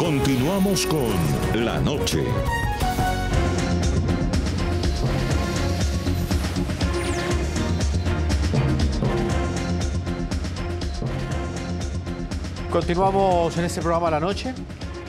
Continuamos con La Noche. Continuamos en este programa La Noche.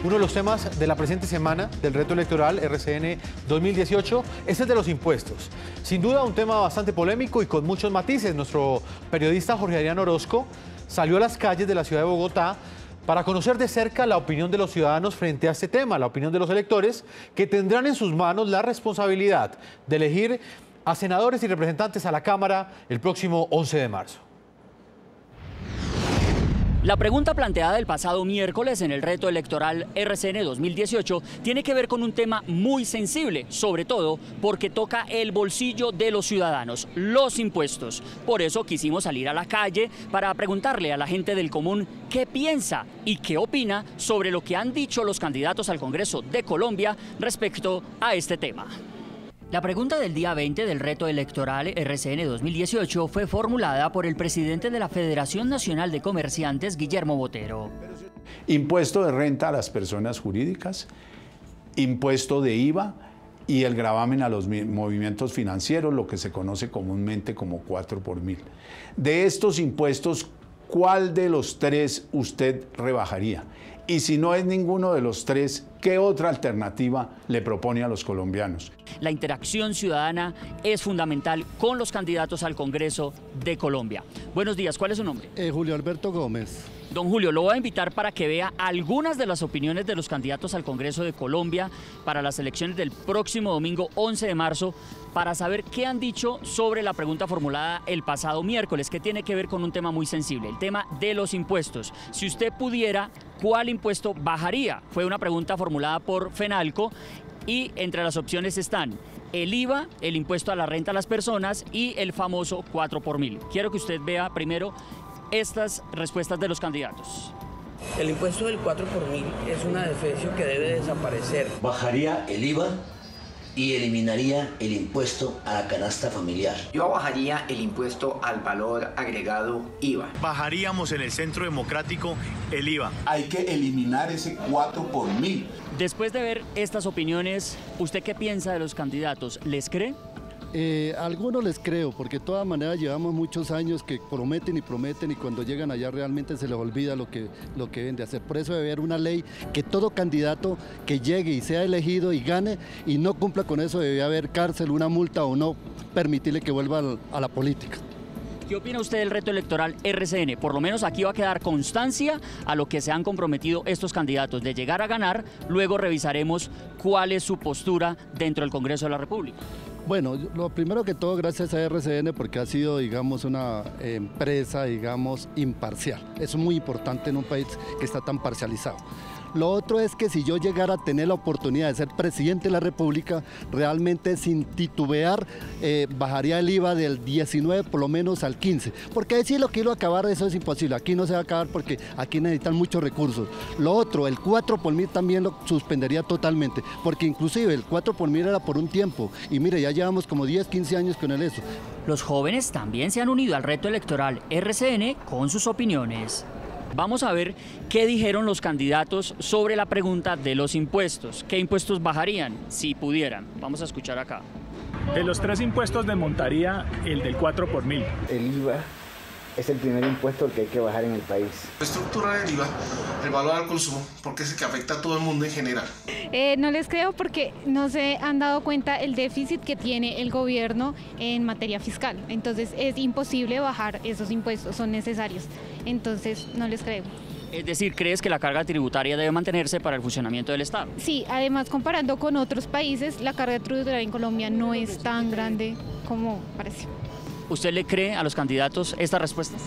Uno de los temas de la presente semana del reto electoral RCN 2018 es el de los impuestos. Sin duda un tema bastante polémico y con muchos matices. Nuestro periodista Jorge Adrián Orozco salió a las calles de la ciudad de Bogotá para conocer de cerca la opinión de los ciudadanos frente a este tema, la opinión de los electores que tendrán en sus manos la responsabilidad de elegir a senadores y representantes a la Cámara el próximo 11 de marzo. La pregunta planteada el pasado miércoles en el reto electoral RCN 2018 tiene que ver con un tema muy sensible, sobre todo porque toca el bolsillo de los ciudadanos, los impuestos. Por eso quisimos salir a la calle para preguntarle a la gente del común qué piensa y qué opina sobre lo que han dicho los candidatos al Congreso de Colombia respecto a este tema. La pregunta del día 20 del reto electoral RCN 2018 fue formulada por el presidente de la Federación Nacional de Comerciantes, Guillermo Botero. Impuesto de renta a las personas jurídicas, impuesto de IVA y el gravamen a los movimientos financieros, lo que se conoce comúnmente como 4 por 1000. De estos impuestos, ¿cuál de los tres usted rebajaría? Y si no es ninguno de los tres, ¿qué otra alternativa le propone a los colombianos? La interacción ciudadana es fundamental con los candidatos al Congreso de Colombia. Buenos días, ¿cuál es su nombre? Julio Alberto Gómez. Don Julio, lo voy a invitar para que vea algunas de las opiniones de los candidatos al Congreso de Colombia para las elecciones del próximo domingo 11 de marzo, para saber qué han dicho sobre la pregunta formulada el pasado miércoles, que tiene que ver con un tema muy sensible, el tema de los impuestos. Si usted pudiera, ¿cuál impuesto bajaría? Fue una pregunta formulada por Fenalco y entre las opciones están el IVA, el impuesto a la renta a las personas y el famoso 4 por 1000. Quiero que usted vea primero estas respuestas de los candidatos. El impuesto del 4 por 1000 es una defecio que debe desaparecer. Bajaría el IVA y eliminaría el impuesto a la canasta familiar. Yo bajaría el impuesto al valor agregado IVA. Bajaríamos en el Centro Democrático el IVA. Hay que eliminar ese 4 por 1000. Después de ver estas opiniones, ¿usted qué piensa de los candidatos? ¿Les cree? Algunos les creo, porque de todas maneras llevamos muchos años que prometen y cuando llegan allá realmente se les olvida lo que deben de hacer. Por eso debe haber una ley que todo candidato que llegue y sea elegido y gane y no cumpla con eso, debe haber cárcel, una multa o no permitirle que vuelva a la política. ¿Qué opina usted del reto electoral RCN? Por lo menos aquí va a quedar constancia a lo que se han comprometido estos candidatos de llegar a ganar, luego revisaremos cuál es su postura dentro del Congreso de la República. Bueno, lo primero que todo, gracias a RCN, porque ha sido, digamos, una empresa, digamos, imparcial. Eso es muy importante en un país que está tan parcializado. Lo otro es que si yo llegara a tener la oportunidad de ser presidente de la República, realmente sin titubear, bajaría el IVA del 19 por lo menos al 15. Porque decir lo que iba a acabar, eso es imposible. Aquí no se va a acabar porque aquí necesitan muchos recursos. Lo otro, el 4 por 1000 también lo suspendería totalmente, porque inclusive el 4 por 1000 era por un tiempo. Y mire, ya llevamos como 10, 15 años con eso. Los jóvenes también se han unido al reto electoral RCN con sus opiniones. Vamos a ver qué dijeron los candidatos sobre la pregunta de los impuestos. ¿Qué impuestos bajarían si pudieran? Vamos a escuchar acá. De los tres impuestos desmontaría el del 4 por 1000. El IVA es el primer impuesto que hay que bajar en el país. Estructurar el IVA, el valor al consumo, porque es el que afecta a todo el mundo en general. No les creo porque no se han dado cuenta el déficit que tiene el gobierno en materia fiscal. Entonces es imposible bajar esos impuestos, son necesarios. Entonces no les creo. Es decir, ¿crees que la carga tributaria debe mantenerse para el funcionamiento del Estado? Sí, además comparando con otros países, la carga tributaria en Colombia no es tan grande como parece. ¿Usted le cree a los candidatos estas respuestas?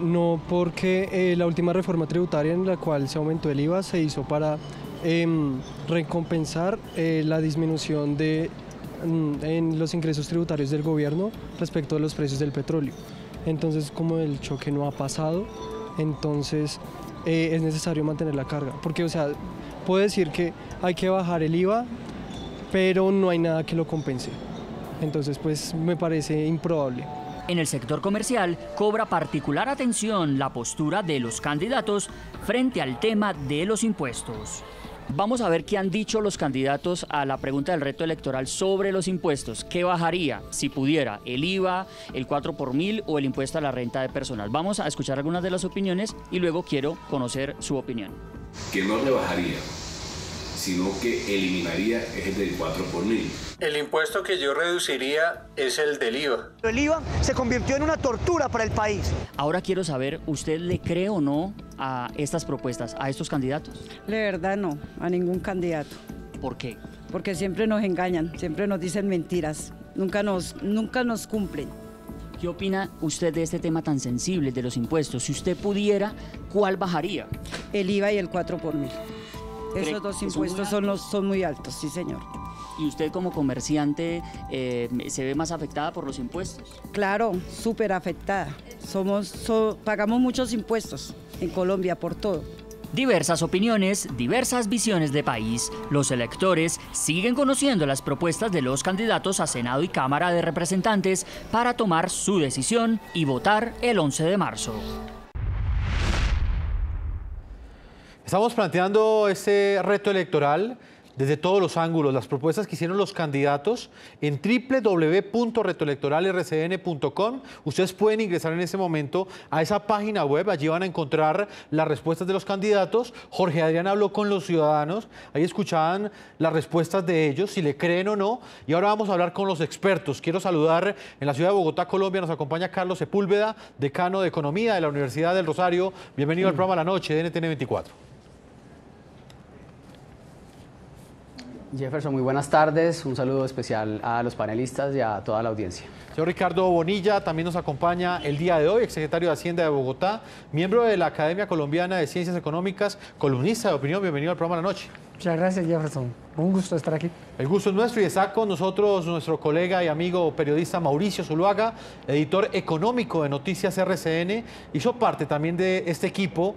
No, porque la última reforma tributaria en la cual se aumentó el IVA se hizo para recompensar la disminución en los ingresos tributarios del gobierno respecto a los precios del petróleo. Entonces, como el choque no ha pasado, entonces es necesario mantener la carga. Porque, o sea, puedo decir que hay que bajar el IVA, pero no hay nada que lo compense. Entonces, pues me parece improbable. En el sector comercial cobra particular atención la postura de los candidatos frente al tema de los impuestos. Vamos a ver qué han dicho los candidatos a la pregunta del reto electoral sobre los impuestos. ¿Qué bajaría, si pudiera, el IVA, el 4 por 1000 o el impuesto a la renta de personal? Vamos a escuchar algunas de las opiniones y luego quiero conocer su opinión. Que no rebajaría, sino que eliminaría el del 4 por 1000. El impuesto que yo reduciría es el del IVA. El IVA se convirtió en una tortura para el país. Ahora quiero saber, ¿usted le cree o no a estas propuestas, a estos candidatos? De verdad no, a ningún candidato. ¿Por qué? Porque siempre nos engañan, siempre nos dicen mentiras, nunca nos cumplen. ¿Qué opina usted de este tema tan sensible de los impuestos? Si usted pudiera, ¿cuál bajaría? El IVA y el 4 por 1000. Esos dos impuestos son muy altos, sí señor. ¿Y usted como comerciante se ve más afectada por los impuestos? Claro, súper afectada. Pagamos muchos impuestos en Colombia por todo. Diversas opiniones, diversas visiones de país. Los electores siguen conociendo las propuestas de los candidatos a Senado y Cámara de Representantes para tomar su decisión y votar el 11 de marzo. Estamos planteando este reto electoral desde todos los ángulos, las propuestas que hicieron los candidatos en www.retoelectoralrcn.com. Ustedes pueden ingresar en este momento a esa página web, allí van a encontrar las respuestas de los candidatos. Jorge Adrián habló con los ciudadanos, ahí escuchaban las respuestas de ellos, si le creen o no, y ahora vamos a hablar con los expertos. Quiero saludar en la ciudad de Bogotá, Colombia, nos acompaña Carlos Sepúlveda, decano de Economía de la Universidad del Rosario. Bienvenido al programa La Noche de NTN 24. Jefferson, muy buenas tardes. Un saludo especial a los panelistas y a toda la audiencia. Señor Ricardo Bonilla también nos acompaña el día de hoy, exsecretario de Hacienda de Bogotá, miembro de la Academia Colombiana de Ciencias Económicas, columnista de opinión. Bienvenido al programa La Noche. Muchas gracias, Jefferson. Un gusto estar aquí. El gusto es nuestro y está con nosotros nuestro colega y amigo periodista Mauricio Zuluaga, editor económico de Noticias RCN. Hizo parte también de este equipo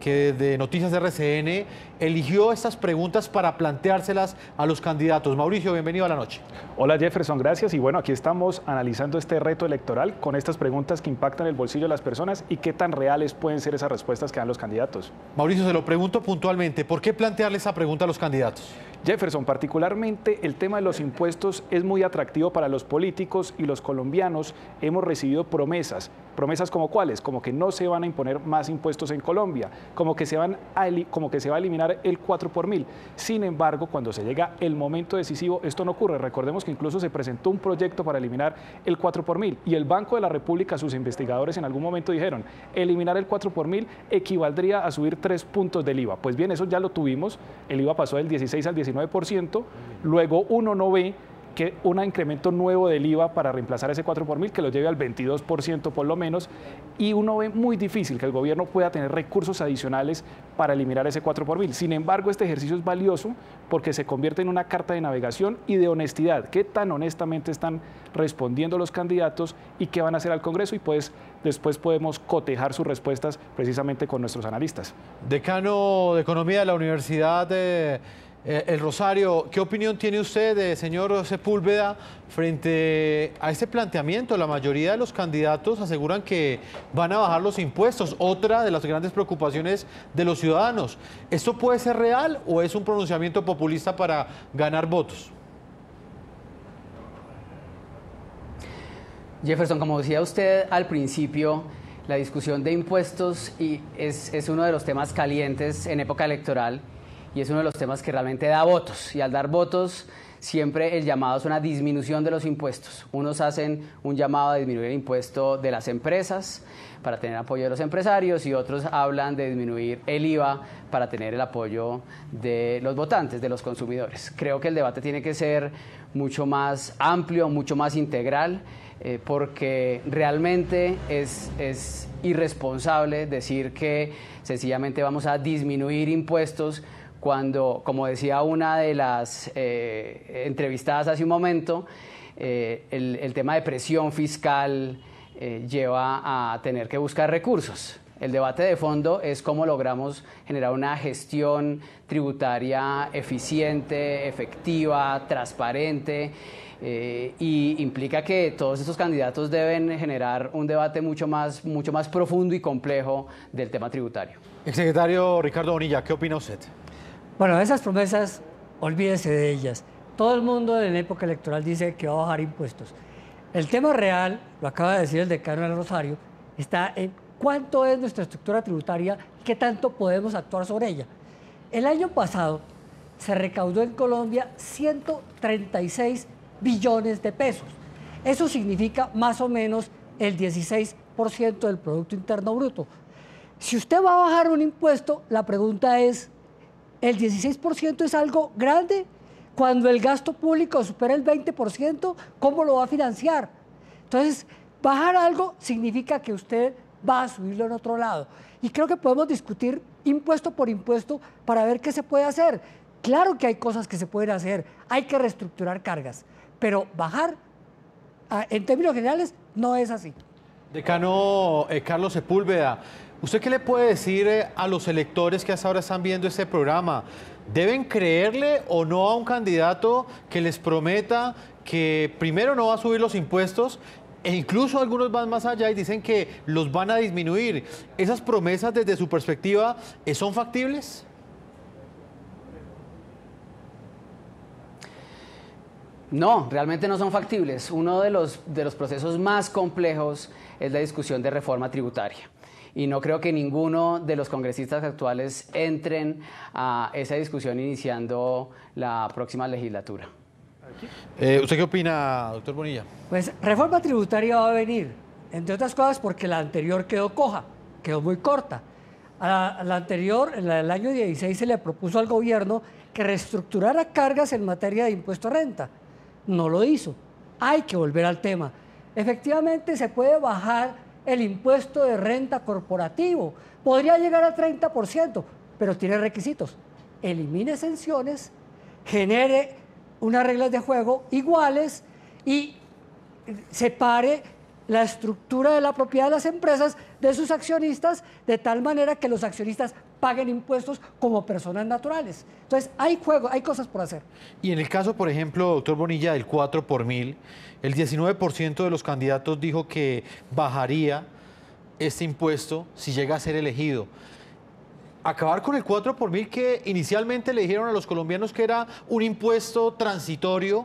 que de Noticias RCN eligió estas preguntas para planteárselas a los candidatos. Mauricio, bienvenido a La Noche. Hola Jefferson, gracias. Y bueno, aquí estamos analizando este reto electoral con estas preguntas que impactan el bolsillo de las personas y qué tan reales pueden ser esas respuestas que dan los candidatos. Mauricio, se lo pregunto puntualmente, ¿por qué plantearle esa pregunta a los candidatos? Jefferson, particularmente el tema de los impuestos es muy atractivo para los políticos y los colombianos hemos recibido promesas. ¿Promesas como cuáles? Como que no se van a imponer más impuestos en Colombia, como que se va a eliminar el 4 por 1000. Sin embargo, cuando se llega el momento decisivo, esto no ocurre. Recordemos que incluso se presentó un proyecto para eliminar el 4 por 1000 y el Banco de la República, sus investigadores en algún momento dijeron, eliminar el 4 por 1000 equivaldría a subir 3 puntos del IVA. Pues bien, eso ya lo tuvimos, el IVA pasó del 16 al 19%, luego uno no ve que un incremento nuevo del IVA para reemplazar ese 4 por 1000 que lo lleve al 22% por lo menos, y uno ve muy difícil que el gobierno pueda tener recursos adicionales para eliminar ese 4 por 1000. Sin embargo, este ejercicio es valioso porque se convierte en una carta de navegación y de honestidad. ¿Qué tan honestamente están respondiendo los candidatos y qué van a hacer al Congreso? Y pues después podemos cotejar sus respuestas precisamente con nuestros analistas. Decano de Economía de la Universidad de El Rosario, ¿qué opinión tiene usted, señor Sepúlveda, frente a este planteamiento? La mayoría de los candidatos aseguran que van a bajar los impuestos, otra de las grandes preocupaciones de los ciudadanos. ¿Esto puede ser real o es un pronunciamiento populista para ganar votos? Jefferson, como decía usted al principio, la discusión de impuestos es uno de los temas calientes en época electoral. Y es uno de los temas que realmente da votos. Y al dar votos, siempre el llamado es una disminución de los impuestos. Unos hacen un llamado a disminuir el impuesto de las empresas para tener apoyo de los empresarios y otros hablan de disminuir el IVA para tener el apoyo de los votantes, de los consumidores. Creo que el debate tiene que ser mucho más amplio, mucho más integral, porque realmente es irresponsable decir que sencillamente vamos a disminuir impuestos cuando, como decía una de las entrevistadas hace un momento, el tema de presión fiscal lleva a tener que buscar recursos. El debate de fondo es cómo logramos generar una gestión tributaria eficiente, efectiva, transparente, y implica que todos estos candidatos deben generar un debate mucho más profundo y complejo del tema tributario. Exsecretario Ricardo Bonilla, ¿qué opina usted? Bueno, esas promesas, olvídese de ellas. Todo el mundo en época electoral dice que va a bajar impuestos. El tema real, lo acaba de decir el decano del Rosario, está en cuánto es nuestra estructura tributaria y qué tanto podemos actuar sobre ella. El año pasado se recaudó en Colombia 136 billones de pesos. Eso significa más o menos el 16% del Producto Interno Bruto. Si usted va a bajar un impuesto, la pregunta es, ¿el 16% es algo grande? Cuando el gasto público supera el 20%, ¿cómo lo va a financiar? Entonces, bajar algo significa que usted va a subirlo en otro lado. Y creo que podemos discutir impuesto por impuesto para ver qué se puede hacer. Claro que hay cosas que se pueden hacer, hay que reestructurar cargas, pero bajar, en términos generales, no es así. Decano Carlos Sepúlveda, ¿usted qué le puede decir a los electores que hasta ahora están viendo este programa? ¿Deben creerle o no a un candidato que les prometa que primero no va a subir los impuestos e incluso algunos van más allá y dicen que los van a disminuir? ¿Esas promesas desde su perspectiva son factibles? No, realmente no son factibles. Uno de los procesos más complejos es la discusión de reforma tributaria. Y no creo que ninguno de los congresistas actuales entren a esa discusión iniciando la próxima legislatura. ¿Usted qué opina, doctor Bonilla? Pues reforma tributaria va a venir, entre otras cosas porque la anterior quedó coja, quedó muy corta. A la anterior, en el año 16, se le propuso al gobierno que reestructurara cargas en materia de impuesto a renta. No lo hizo. Hay que volver al tema. Efectivamente, se puede bajar el impuesto de renta corporativo. Podría llegar al 30%, pero tiene requisitos. Elimine exenciones, genere unas reglas de juego iguales y separe la estructura de la propiedad de las empresas de sus accionistas de tal manera que los accionistas paguen impuestos como personas naturales. Entonces, hay cosas por hacer. Y en el caso, por ejemplo, doctor Bonilla, del 4 por mil, el 19% de los candidatos dijo que bajaría este impuesto si llega a ser elegido. Acabar con el 4 por mil, que inicialmente le dijeron a los colombianos que era un impuesto transitorio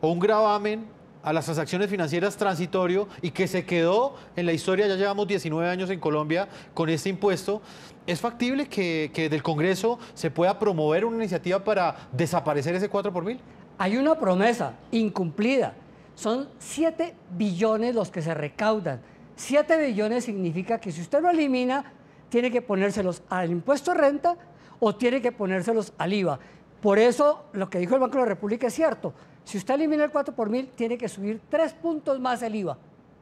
o un gravamen a las transacciones financieras transitorio y que se quedó en la historia. Ya llevamos 19 años en Colombia con este impuesto. ¿Es factible que del Congreso se pueda promover una iniciativa para desaparecer ese 4 por mil? Hay una promesa incumplida. Son 7 billones los que se recaudan. 7 billones significa que si usted lo elimina, tiene que ponérselos al impuesto de renta o tiene que ponérselos al IVA. Por eso, lo que dijo el Banco de la República es cierto. Si usted elimina el 4 por mil, tiene que subir 3 puntos más el IVA.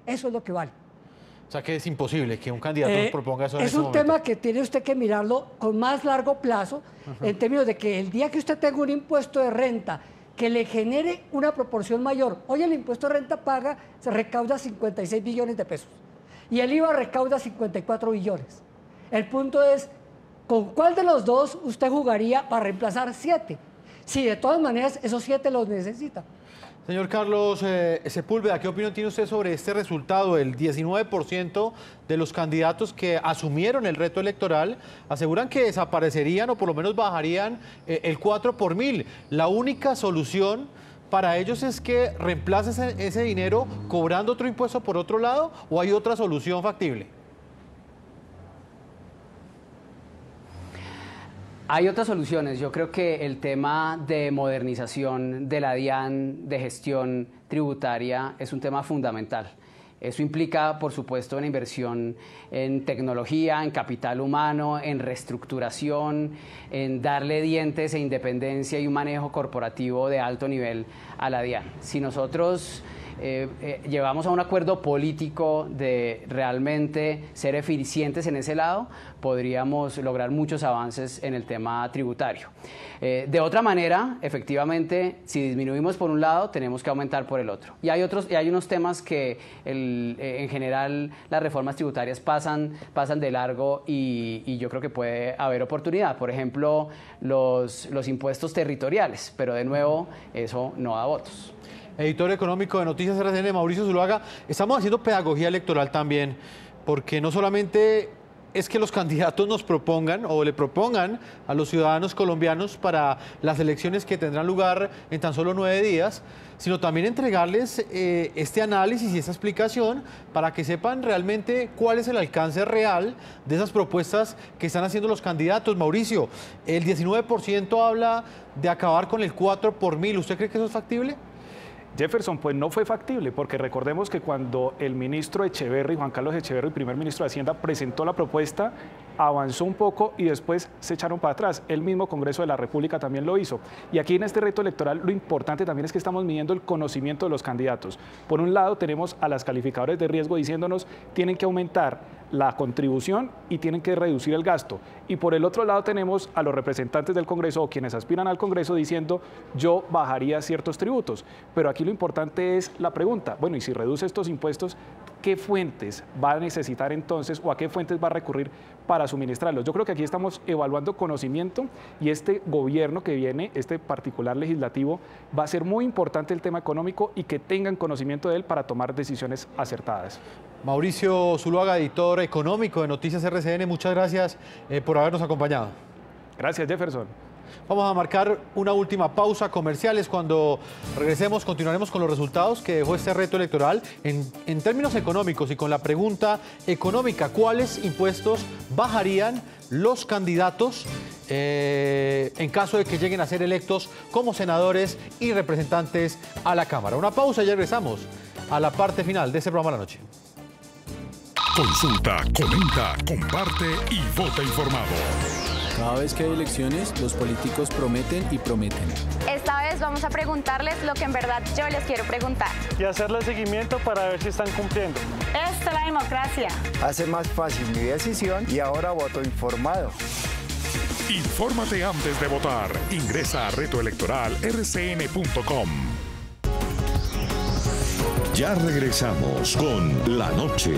Eso es lo que vale. O sea que es imposible que un candidato nos proponga eso en este momento. Es un tema que tiene usted que mirarlo con más largo plazo, en términos de que el día que usted tenga un impuesto de renta que le genere una proporción mayor. Hoy el impuesto de renta se recauda 56 billones de pesos y el IVA recauda 54 billones. El punto es, ¿con cuál de los dos usted jugaría para reemplazar 7? Si de todas maneras esos 7 los necesita. Señor Carlos Sepúlveda, ¿qué opinión tiene usted sobre este resultado? El 19% de los candidatos que asumieron el reto electoral aseguran que desaparecerían o por lo menos bajarían el 4 por mil. La única solución para ellos es que reemplace ese dinero cobrando otro impuesto por otro lado, ¿o hay otra solución factible? Hay otras soluciones. Yo creo que el tema de modernización de la DIAN, de gestión tributaria, es un tema fundamental. Eso implica, por supuesto, una inversión en tecnología, en capital humano, en reestructuración, en darle dientes e independencia y un manejo corporativo de alto nivel a la DIAN. Si nosotros llevamos a un acuerdo político de realmente ser eficientes en ese lado, podríamos lograr muchos avances en el tema tributario. De otra manera, efectivamente, si disminuimos por un lado, tenemos que aumentar por el otro. Y hay unos temas que en general las reformas tributarias pasan de largo y yo creo que puede haber oportunidad. Por ejemplo, los impuestos territoriales, pero de nuevo eso no da votos. Editor económico de Noticias RCN, Mauricio Zuluaga, estamos haciendo pedagogía electoral también, porque no solamente es que los candidatos nos propongan o le propongan a los ciudadanos colombianos para las elecciones que tendrán lugar en tan solo 9 días, sino también entregarles este análisis y esta explicación para que sepan realmente cuál es el alcance real de esas propuestas que están haciendo los candidatos. Mauricio, el 19% habla de acabar con el 4 por 1000. ¿Usted cree que eso es factible? Jefferson, pues no fue factible, porque recordemos que cuando el ministro Echeverry, Juan Carlos Echeverry, primer ministro de Hacienda, presentó la propuesta, avanzó un poco y después se echaron para atrás. El mismo Congreso de la República también lo hizo. Y aquí en este reto electoral lo importante también es que estamos midiendo el conocimiento de los candidatos. Por un lado tenemos a las calificadoras de riesgo diciéndonos tienen que aumentar la contribución y tienen que reducir el gasto. Y por el otro lado tenemos a los representantes del Congreso o quienes aspiran al Congreso diciendo yo bajaría ciertos tributos. Pero aquí lo importante es la pregunta, bueno, y si reduce estos impuestos, ¿qué fuentes va a necesitar entonces o a qué fuentes va a recurrir para suministrarlos? Yo creo que aquí estamos evaluando conocimiento y este gobierno que viene, este particular legislativo, va a ser muy importante el tema económico y que tengan conocimiento de él para tomar decisiones acertadas. Mauricio Zuluaga, editor económico de Noticias RCN, muchas gracias por habernos acompañado. Gracias, Jefferson. Vamos a marcar una última pausa comerciales. Cuando regresemos continuaremos con los resultados que dejó este reto electoral en términos económicos y con la pregunta económica: ¿cuáles impuestos bajarían los candidatos en caso de que lleguen a ser electos como senadores y representantes a la Cámara? Una pausa y ya regresamos a la parte final de este programa de la noche. Consulta, comenta, comparte y vota informado. Cada vez que hay elecciones, los políticos prometen y prometen. Esta vez vamos a preguntarles lo que en verdad yo les quiero preguntar. Y hacerle seguimiento para ver si están cumpliendo. Esta es la democracia. Hace más fácil mi decisión y ahora voto informado. Infórmate antes de votar. Ingresa a retoelectoralrcn.com. Ya regresamos con La Noche.